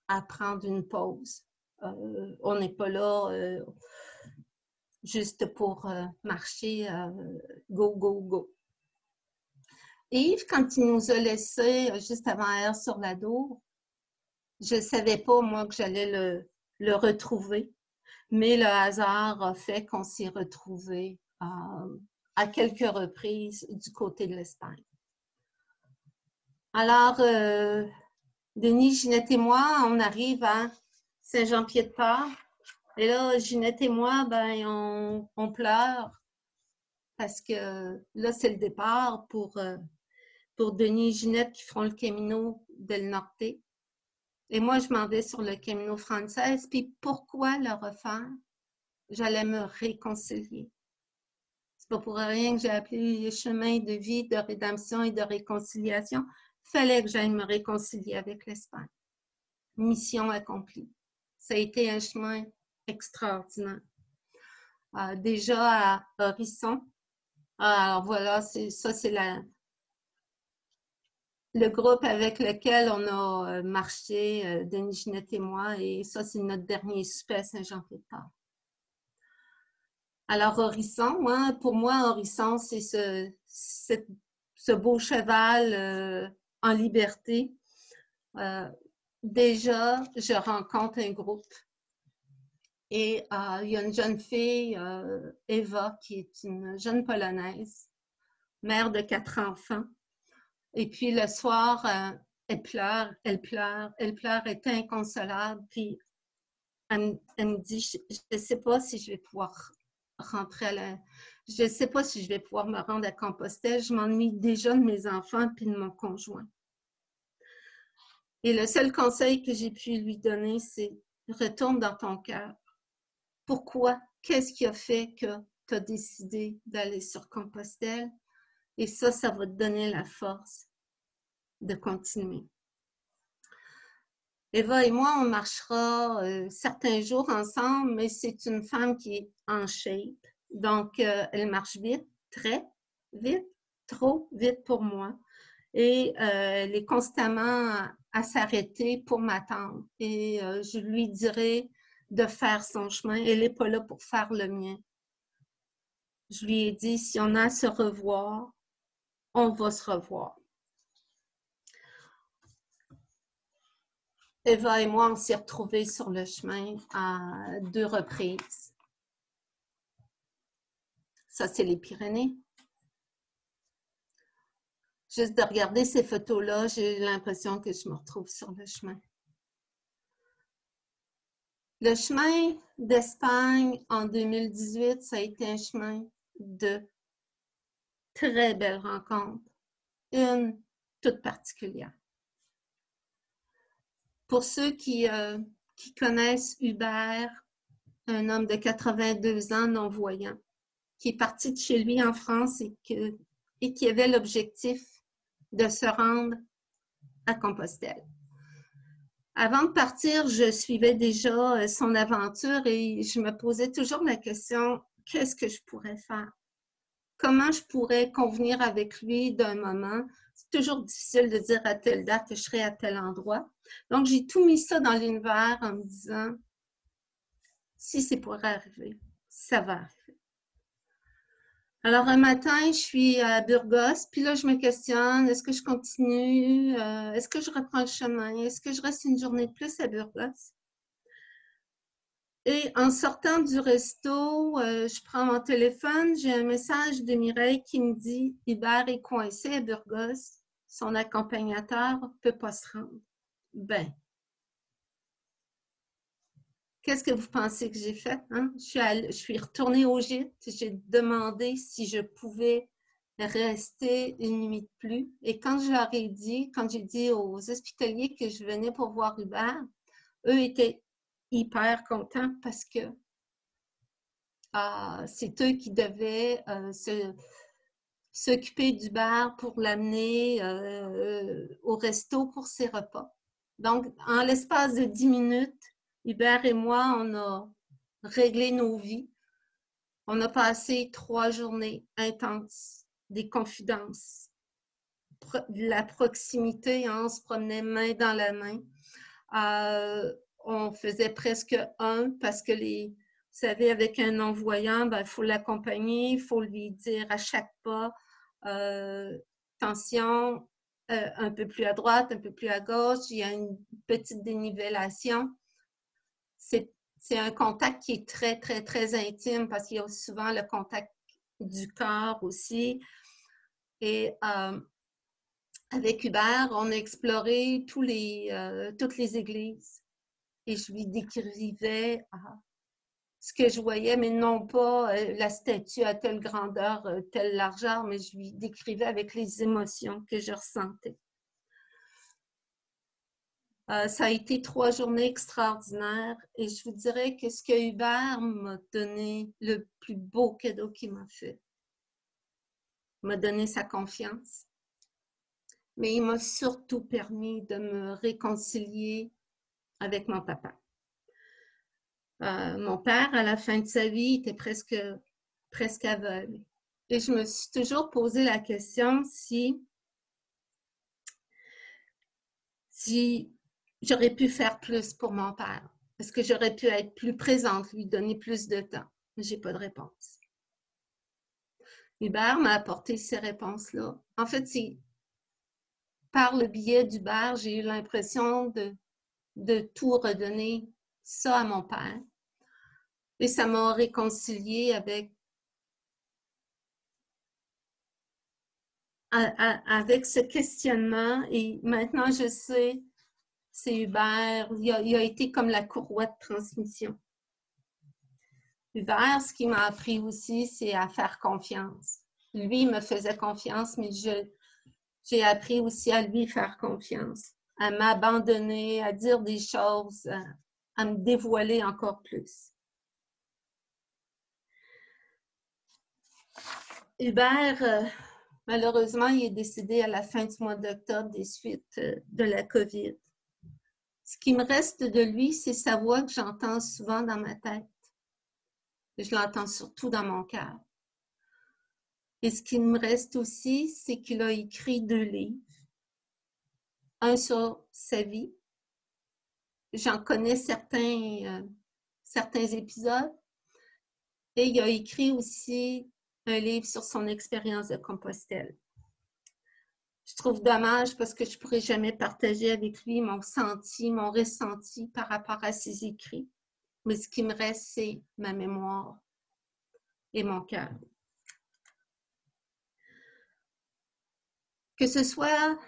à prendre une pause. On n'est pas là juste pour marcher, go, go, go. Yves, quand il nous a laissés juste avant Air sur l'Adour, je ne savais pas, moi, que j'allais le retrouver, mais le hasard a fait qu'on s'est retrouvés à quelques reprises du côté de l'Espagne. Alors, Denis, Ginette et moi, on arrive à Saint-Jean-Pied-de-Port. Et là, Ginette et moi, ben, on pleure parce que là, c'est le départ pour Denis et Ginette qui feront le Camino del Norte. Et moi, je m'en vais sur le Camino français. Puis pourquoi le refaire? J'allais me réconcilier. C'est pas pour rien que j'ai appelé les chemins de vie, de rédemption et de réconciliation. Il fallait que j'aille me réconcilier avec l'Espagne. Mission accomplie. Ça a été un chemin extraordinaire. Déjà à Horizon. Alors voilà, c'est le groupe avec lequel on a marché, Denis, Ginette et moi, et ça, c'est notre dernier souper à Saint-Jean-Pied-de-Port. Alors, Horizon, hein, pour moi, Horizon, c'est ce beau cheval en liberté. Déjà, je rencontre un groupe et il y a une jeune fille, Eva, qui est une jeune Polonaise, mère de 4 enfants. Et puis, le soir, elle pleure, elle pleure, elle pleure, elle est inconsolable. Puis, elle me dit, je ne sais pas si je vais pouvoir rentrer je ne sais pas si je vais pouvoir me rendre à Compostelle. Je m'ennuie déjà de mes enfants et de mon conjoint. Et le seul conseil que j'ai pu lui donner, c'est retourne dans ton cœur. Pourquoi? Qu'est-ce qui a fait que tu as décidé d'aller sur Compostelle? Et ça va te donner la force de continuer. Eva et moi, on marchera certains jours ensemble, mais c'est une femme qui est en shape. Donc, elle marche vite, très vite, trop vite pour moi. Et elle est constamment à s'arrêter pour m'attendre. Et je lui dirai de faire son chemin. Elle n'est pas là pour faire le mien. Je lui ai dit, si on a à se revoir, on va se revoir. Eva et moi, on s'est retrouvés sur le chemin à 2 reprises. Ça, c'est les Pyrénées. Juste de regarder ces photos-là, j'ai l'impression que je me retrouve sur le chemin. Le chemin d'Espagne en 2018, ça a été un chemin de très belles rencontres. Une toute particulière. Pour ceux qui connaissent Hubert, un homme de 82 ans non-voyant, qui est parti de chez lui en France et qui avait l'objectif de se rendre à Compostelle. Avant de partir, je suivais déjà son aventure et je me posais toujours la question, qu'est-ce que je pourrais faire? Comment je pourrais convenir avec lui d'un moment? C'est toujours difficile de dire à telle date que je serai à tel endroit. Donc, j'ai tout mis ça dans l'univers en me disant, si c'est pour arriver, ça va arriver. Alors, un matin, je suis à Burgos, puis là, je me questionne, est-ce que je continue? Est-ce que je reprends le chemin? Est-ce que je reste une journée de plus à Burgos? Et en sortant du resto, je prends mon téléphone, j'ai un message de Mireille qui me dit « Hubert est coincé à Burgos, son accompagnateur ne peut pas se rendre. » Ben, qu'est-ce que vous pensez que j'ai fait? Hein? Je suis retournée au gîte, j'ai demandé si je pouvais rester une nuit de plus. Et quand je leur ai dit, quand j'ai dit aux hospitaliers que je venais pour voir Hubert, eux étaient hyper contents parce que c'est eux qui devaient s'occuper d'Hubert pour l'amener au resto pour ses repas. Donc, en l'espace de 10 minutes, Hubert et moi, on a réglé nos vies. On a passé 3 journées intenses, des confidences, de la proximité, hein, on se promenait main dans la main. On faisait presque un parce que vous savez, avec un non-voyant, il faut l'accompagner, il faut lui dire à chaque pas, attention, un peu plus à droite, un peu plus à gauche, il y a une petite dénivellation. C'est un contact qui est très, très, très intime parce qu'il y a souvent le contact du corps aussi. Et avec Hubert, on a exploré toutes les églises et je lui décrivais ce que je voyais, mais non pas la statue à telle grandeur, telle largeur, mais je lui décrivais avec les émotions que je ressentais. Ça a été 3 journées extraordinaires et je vous dirais que ce que Hubert m'a donné, le plus beau cadeau qu'il m'a fait, m'a donné sa confiance, mais il m'a surtout permis de me réconcilier avec mon papa. Mon père, à la fin de sa vie, était presque aveugle. Et je me suis toujours posé la question si j'aurais pu faire plus pour mon père. Est-ce que j'aurais pu être plus présente, lui donner plus de temps? Mais je n'ai pas de réponse. Hubert m'a apporté ces réponses-là. En fait, par le biais d'Hubert, j'ai eu l'impression de tout redonner ça à mon père. Et ça m'a réconciliée avec ce questionnement. Et maintenant, je sais, c'est Hubert, il a été comme la courroie de transmission. Hubert, ce qui m'a appris aussi, c'est à faire confiance. Lui, il me faisait confiance, mais j'ai appris aussi à lui faire confiance, à m'abandonner, à dire des choses, à me dévoiler encore plus. Hubert, malheureusement, il est décédé à la fin du mois d'octobre des suites de la COVID. Ce qui me reste de lui, c'est sa voix que j'entends souvent dans ma tête. Je l'entends surtout dans mon cœur. Et ce qui me reste aussi, c'est qu'il a écrit 2 livres. Un sur sa vie. J'en connais certains épisodes. Et il a écrit aussi un livre sur son expérience de Compostelle. Je trouve dommage parce que je ne pourrais jamais partager avec lui mon ressenti par rapport à ses écrits. Mais ce qui me reste, c'est ma mémoire et mon cœur. Que ce soit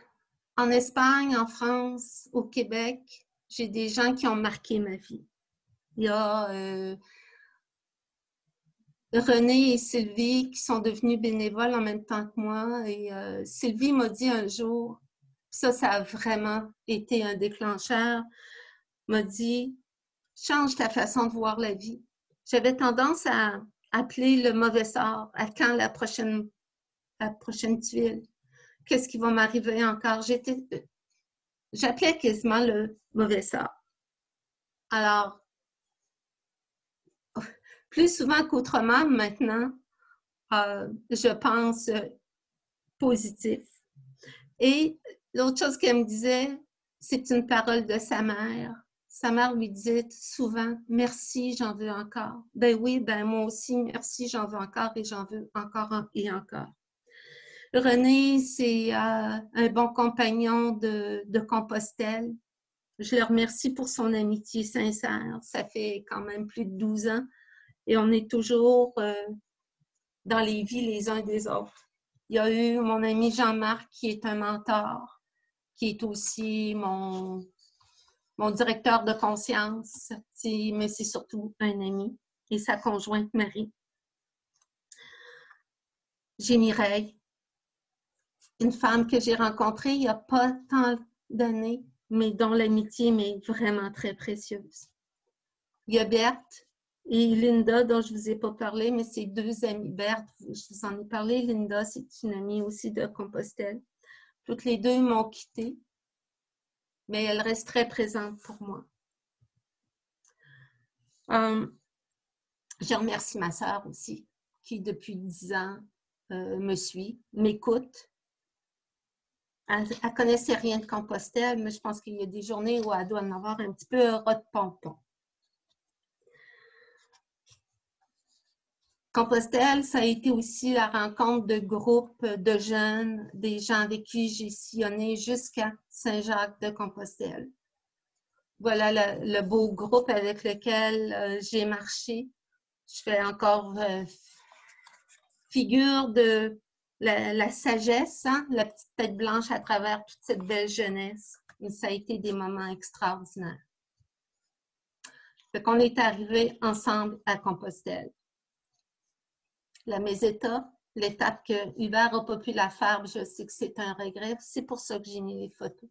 en Espagne, en France, au Québec, j'ai des gens qui ont marqué ma vie. Il y a René et Sylvie qui sont devenus bénévoles en même temps que moi. Et Sylvie m'a dit un jour, ça a vraiment été un déclencheur, m'a dit, change ta façon de voir la vie. J'avais tendance à appeler le mauvais sort, à quand la prochaine tuile, qu'est-ce qui va m'arriver encore. J'appelais quasiment le mauvais sort. Alors, plus souvent qu'autrement, maintenant, je pense positif. Et l'autre chose qu'elle me disait, c'est une parole de sa mère. Sa mère lui disait souvent, merci, j'en veux encore. Ben oui, ben moi aussi, merci, j'en veux encore et j'en veux encore et encore. René, c'est un bon compagnon de Compostelle. Je le remercie pour son amitié sincère. Ça fait quand même plus de 12 ans et on est toujours dans les vies les uns des autres. Il y a eu mon ami Jean-Marc qui est un mentor, qui est aussi mon directeur de conscience, mais c'est surtout un ami, et sa conjointe Marie. J'ai Mireille, une femme que j'ai rencontrée il n'y a pas tant d'années, mais dont l'amitié m'est vraiment très précieuse. Il y a Berthe et Linda, dont je ne vous ai pas parlé, mais c'est 2 amies. Berthe, je vous en ai parlé. Linda, c'est une amie aussi de Compostelle. Toutes les 2 m'ont quittée. mais elle reste très présente pour moi. Je remercie ma sœur aussi, qui depuis 10 ans me suit, m'écoute. Elle ne connaissait rien de Compostelle, mais je pense qu'il y a des journées où elle doit en avoir un petit peu ras de pompon. Compostelle, ça a été aussi la rencontre de groupes de jeunes, des gens avec qui j'ai sillonné jusqu'à Saint-Jacques-de-Compostelle. Voilà le beau groupe avec lequel j'ai marché. Je fais encore figure de la sagesse, hein? La petite tête blanche à travers toute cette belle jeunesse. Et ça a été des moments extraordinaires. Fait qu'on est arrivés ensemble à Compostelle. La Meseta, l'étape que Hubert n'a pas pu la faire, je sais que c'est un regret. C'est pour ça que j'ai mis les photos.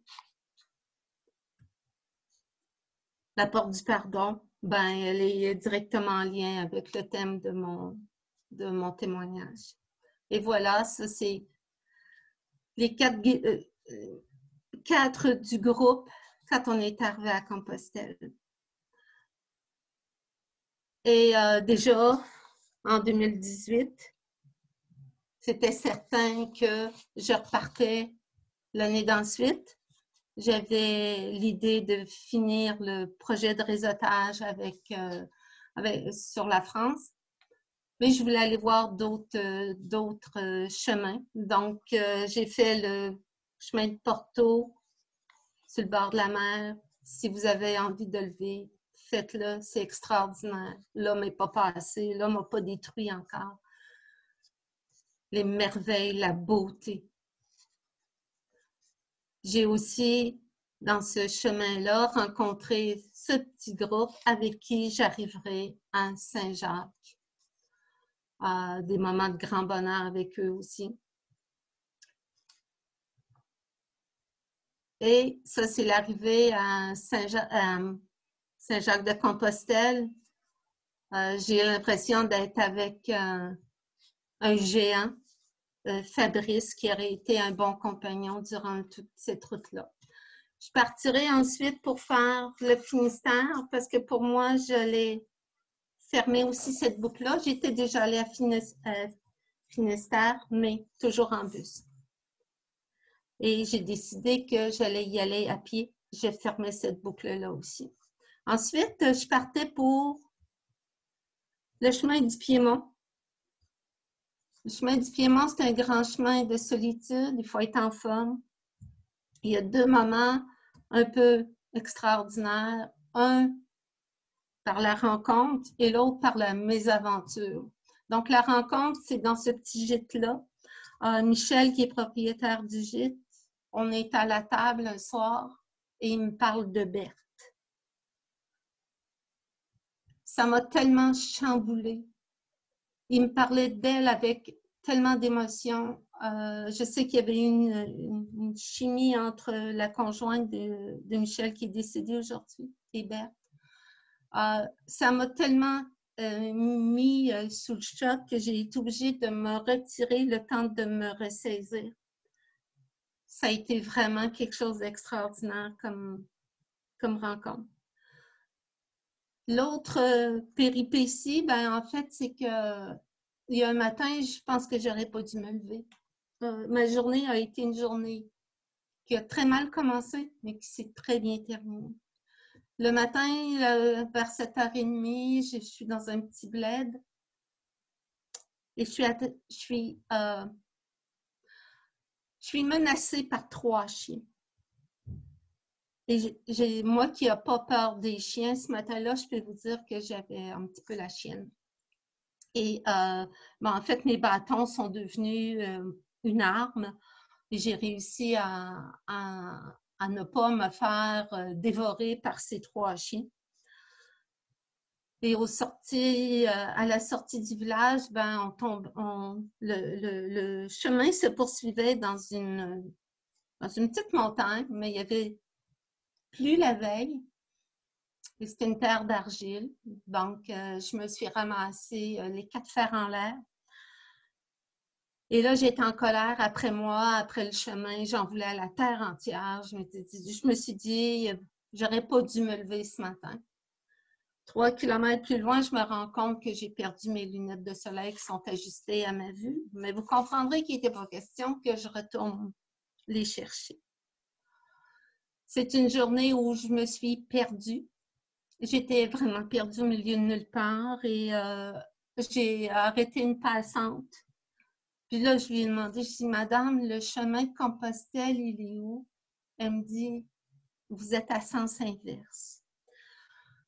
La porte du pardon, ben, elle est directement en lien avec le thème de mon témoignage. Et voilà, ça c'est les quatre du groupe quand on est arrivé à Compostelle. Et déjà, en 2018, c'était certain que je repartais l'année d'ensuite. J'avais l'idée de finir le projet de réseautage sur la France, mais je voulais aller voir d'autres chemins. Donc, j'ai fait le chemin de Porto, sur le bord de la mer. Si vous avez envie de le vivre, faites-le, c'est extraordinaire. L'homme n'est pas passé, l'homme n'a pas détruit encore. Les merveilles, la beauté. J'ai aussi, dans ce chemin-là, rencontré ce petit groupe avec qui j'arriverai à Saint-Jacques. Des moments de grand bonheur avec eux aussi. Et ça, c'est l'arrivée à Saint-Jacques-de-Compostelle. J'ai l'impression d'être avec un géant, Fabrice, qui aurait été un bon compagnon durant toute cette route-là. Je partirai ensuite pour faire le Finistère parce que pour moi, je l'ai fermé aussi cette boucle-là. J'étais déjà allée à Finistère, mais toujours en bus. Et j'ai décidé que j'allais y aller à pied. Je fermais cette boucle-là aussi. Ensuite, je partais pour le chemin du Piémont. Le chemin du Piémont, c'est un grand chemin de solitude. Il faut être en forme. Il y a 2 moments un peu extraordinaires. Un par la rencontre et l'autre par la mésaventure. Donc, la rencontre, c'est dans ce petit gîte-là. Michel, qui est propriétaire du gîte, on est à la table un soir et il me parle de Berthe. Ça m'a tellement chamboulée. Il me parlait d'elle avec tellement d'émotion. Je sais qu'il y avait une chimie entre la conjointe de Michel qui est décédée aujourd'hui et Berthe. Ça m'a tellement mis sous le choc que j'ai été obligée de me retirer le temps de me ressaisir. Ça a été vraiment quelque chose d'extraordinaire comme rencontre. L'autre péripétie, ben en fait, c'est que il y a un matin, je pense que j'aurais pas dû me lever. Ma journée a été une journée qui a très mal commencé, mais qui s'est très bien terminée. Le matin, vers 7h30, je suis dans un petit bled et je suis menacée par 3 chiens. Et moi qui n'ai pas peur des chiens, ce matin-là, je peux vous dire que j'avais un petit peu la chienne. Et en fait, mes bâtons sont devenus une arme et j'ai réussi à ne pas me faire dévorer par ces 3 chiens. Et à la sortie du village, ben, le chemin se poursuivait dans une petite montagne, mais il y avait plu la veille. Et c'était une terre d'argile. Donc, je me suis ramassée les 4 fers en l'air. Et là, j'étais en colère après moi, après le chemin. J'en voulais à la terre entière. Je me suis dit, j'aurais pas dû me lever ce matin. 3 kilomètres plus loin, je me rends compte que j'ai perdu mes lunettes de soleil qui sont ajustées à ma vue. Mais vous comprendrez qu'il n'était pas question que je retourne les chercher. C'est une journée où je me suis perdue. J'étais vraiment perdue au milieu de nulle part et j'ai arrêté une passante. Puis là, je lui ai demandé, je dis, Madame, le chemin de Compostelle, il est où? Elle me dit, vous êtes à sens inverse.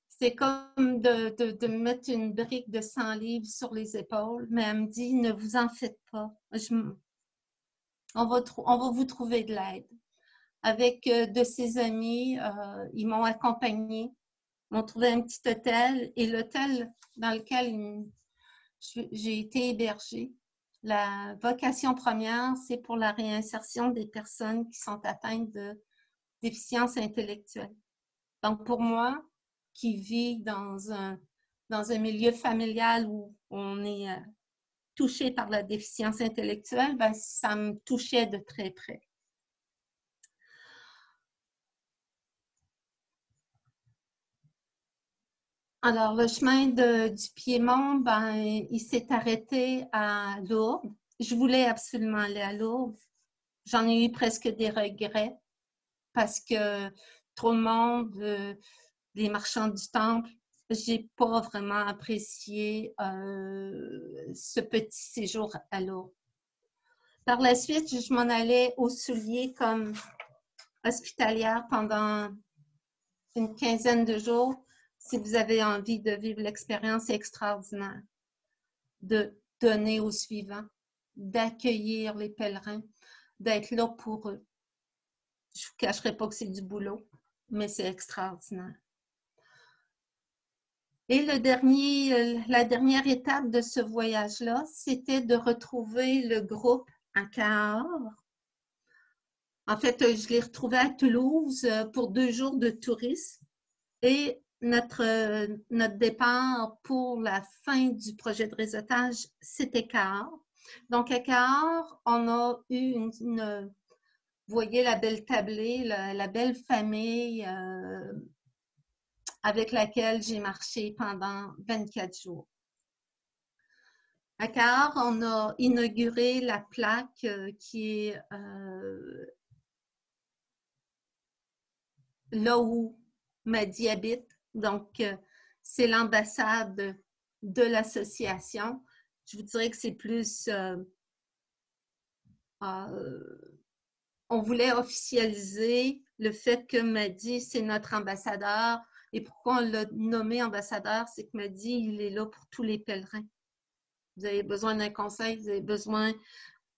C'est comme de mettre une brique de 100 livres sur les épaules, mais elle me dit, ne vous en faites pas. On va vous trouver de l'aide. Avec de ses amis, ils m'ont accompagnée, m'ont trouvé un petit hôtel et l'hôtel dans lequel j'ai été hébergée. La vocation première, c'est pour la réinsertion des personnes qui sont atteintes de déficience intellectuelle. Donc, pour moi, qui vis dans un milieu familial où on est touché par la déficience intellectuelle, ben, ça me touchait de très près. Alors, le chemin du Piémont, ben, il s'est arrêté à Lourdes. Je voulais absolument aller à Lourdes. J'en ai eu presque des regrets parce que trop de monde, les marchands du temple, j'ai pas vraiment apprécié ce petit séjour à Lourdes. Par la suite, je m'en allais aux Souliers comme hospitalière pendant une quinzaine de jours. Si vous avez envie de vivre l'expérience extraordinaire, de donner aux suivants, d'accueillir les pèlerins, d'être là pour eux. Je ne vous cacherai pas que c'est du boulot, mais c'est extraordinaire. Et la dernière étape de ce voyage-là, c'était de retrouver le groupe à Cahors. En fait, je l'ai retrouvé à Toulouse pour 2 jours de tourisme et notre départ pour la fin du projet de réseautage, c'était Cahors. Donc, à Cahors, on a eu vous voyez la belle tablée, la belle famille avec laquelle j'ai marché pendant 24 jours. À Cahors, on a inauguré la plaque qui est là où Madi habite. Donc, c'est l'ambassade de l'association. Je vous dirais que c'est plus... on voulait officialiser le fait que Madi, c'est notre ambassadeur. Et pourquoi on l'a nommé ambassadeur? C'est que Madi, il est là pour tous les pèlerins. Vous avez besoin d'un conseil, vous avez besoin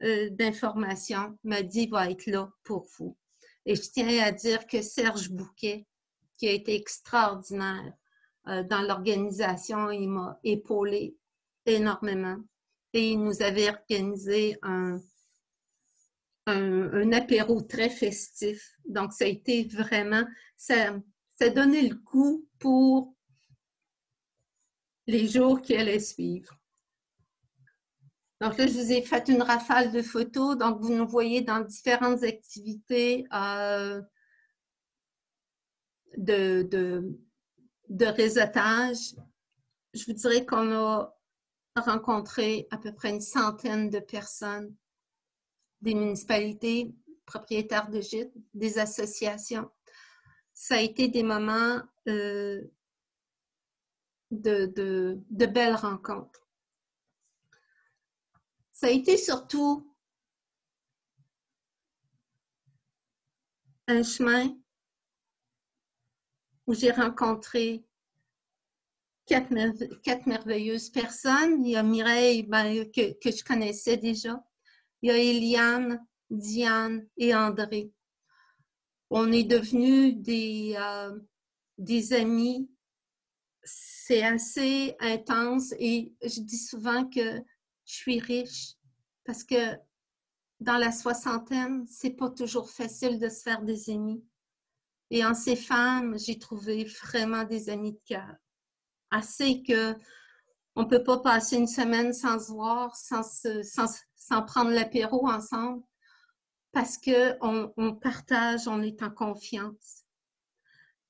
d'informations. Madi va être là pour vous. Et je tiens à dire que Serge Bouquet, qui a été extraordinaire dans l'organisation, il m'a épaulé énormément. Et il nous avait organisé un apéro très festif. Donc, ça a été vraiment, ça donnait le coup pour les jours qui allaient suivre. Donc là, je vous ai fait une rafale de photos. Donc, vous nous voyez dans différentes activités de réseautage. Je vous dirais qu'on a rencontré à peu près une centaine de personnes, des municipalités, propriétaires de gîtes, des associations. Ça a été des moments de belles rencontres. Ça a été surtout un chemin où j'ai rencontré 4 merveilleuses personnes. Il y a Mireille que je connaissais déjà. Il y a Eliane, Diane et André. On est devenus des amis. C'est assez intense et je dis souvent que je suis riche parce que dans la soixantaine, c'est pas toujours facile de se faire des amis. Et en ces femmes, j'ai trouvé vraiment des amis de cœur. Assez que on peut pas passer une semaine sans se voir, sans sans prendre l'apéro ensemble parce qu'on partage, on est en confiance.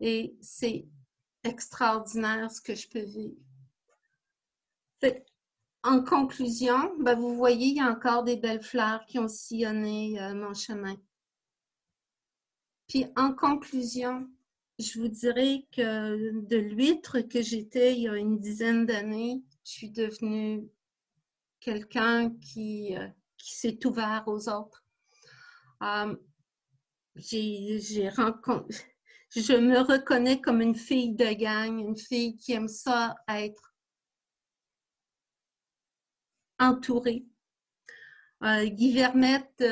Et c'est extraordinaire ce que je peux vivre. Fait, en conclusion, ben vous voyez, il y a encore des belles fleurs qui ont sillonné mon chemin. Puis en conclusion, je vous dirais que de l'huître que j'étais il y a une dizaine d'années, je suis devenue quelqu'un qui s'est ouvert aux autres. Je me reconnais comme une fille de gang, une fille qui aime ça être entourée. Guy Vermette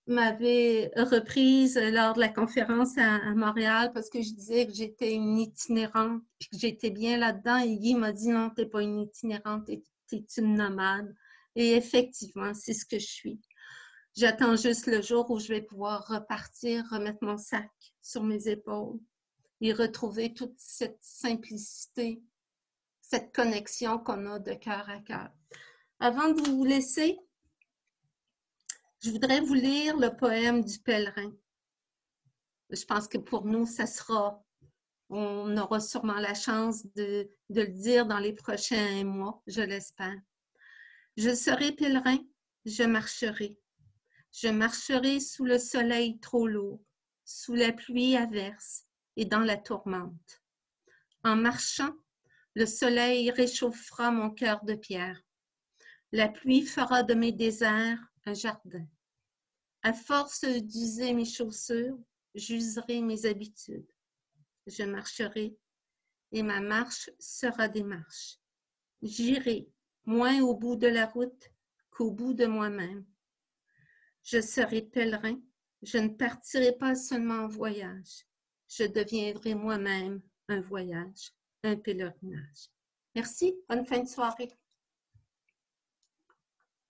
m'avait reprise lors de la conférence à Montréal parce que je disais que j'étais une itinérante puis que j'étais bien là-dedans. Et Guy m'a dit non, tu n'es pas une itinérante, tu es une nomade. Et effectivement, c'est ce que je suis. J'attends juste le jour où je vais pouvoir repartir, remettre mon sac sur mes épaules et retrouver toute cette simplicité, cette connexion qu'on a de cœur à cœur. Avant de vous laisser, je voudrais vous lire le poème du pèlerin. Je pense que pour nous, on aura sûrement la chance de le dire dans les prochains mois, je l'espère. Je serai pèlerin, je marcherai. Je marcherai sous le soleil trop lourd, sous la pluie averse et dans la tourmente. En marchant, le soleil réchauffera mon cœur de pierre. La pluie fera de mes déserts un jardin. À force d'user mes chaussures, j'userai mes habitudes. Je marcherai et ma marche sera des marches. J'irai moins au bout de la route qu'au bout de moi-même. Je serai pèlerin, je ne partirai pas seulement en voyage. Je deviendrai moi-même un voyage, un pèlerinage. Merci, bonne fin de soirée.